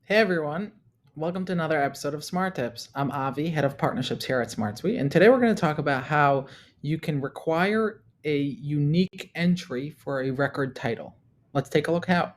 Hey everyone, welcome to another episode of Smart Tips. I'm Avi, head of partnerships here at SmartSuite, and today we're going to talk about how you can require a unique entry for a record title. Let's take a look how.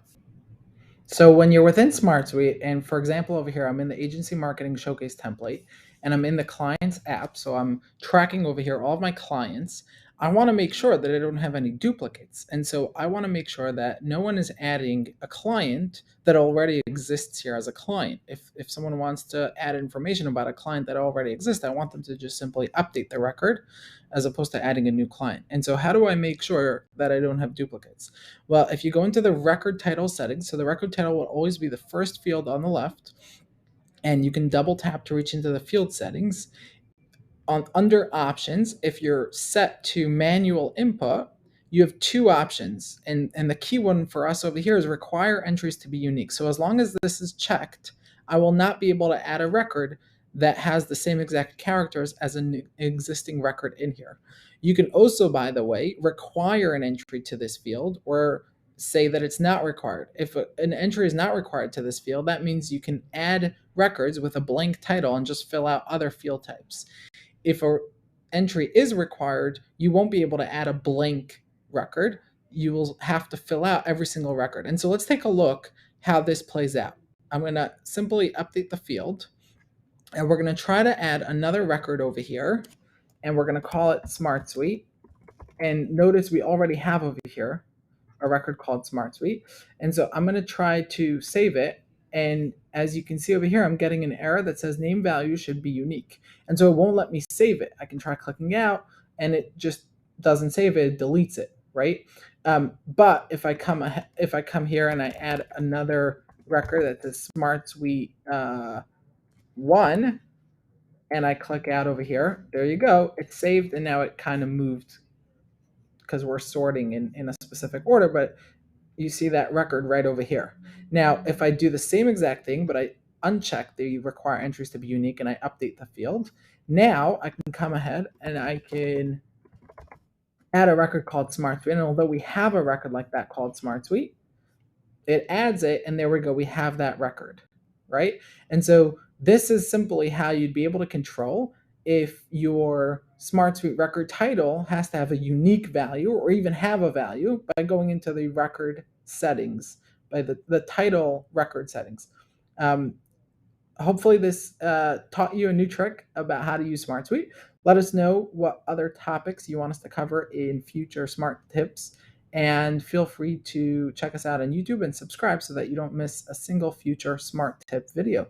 So when you're within SmartSuite, and for example, over here, I'm in the agency marketing showcase template and I'm in the clients app. So I'm tracking over here all of my clients. I want to make sure that I don't have any duplicates. And so I want to make sure that no one is adding a client that already exists here as a client. If someone wants to add information about a client that already exists, I want them to just simply update the record as opposed to adding a new client. And so how do I make sure that I don't have duplicates? Well, if you go into the record title settings, so the record title will always be the first field on the left, and you can double tap to reach into the field settings. Under options, if you're set to manual input, you have two options. And the key one for us over here is require entries to be unique. So as long as this is checked, I will not be able to add a record that has the same exact characters as an existing record in here. You can also, by the way, require an entry to this field or say that it's not required. If an entry is not required to this field, that means you can add records with a blank title and just fill out other field types. If a entry is required, you won't be able to add a blank record. You will have to fill out every single record. And so let's take a look how this plays out. I'm going to simply update the field, and we're going to try to add another record over here, and we're going to call it SmartSuite. And notice we already have over here a record called SmartSuite. And so I'm going to try to save it. And as you can see over here, I'm getting an error that says name value should be unique. And so it won't let me save it. I can try clicking out and it just doesn't save it, it deletes it, right? But if I come here and I add another record that says SmartSuite 1, and I click out over here, there you go. It's saved, and now it kind of moved because we're sorting in a specific order, but you see that record right over here. Now, if I do the same exact thing, but I uncheck the require entries to be unique and I update the field, now I can come ahead and I can add a record called SmartSuite. And although we have a record like that called SmartSuite, it adds it, and there we go. We have that record, right? And so this is simply how you'd be able to control if your SmartSuite record title has to have a unique value or even have a value by going into the record settings, by the title record settings. Hopefully this taught you a new trick about how to use SmartSuite. Let us know what other topics you want us to cover in future smart tips, and feel free to check us out on YouTube and subscribe so that you don't miss a single future smart tip video.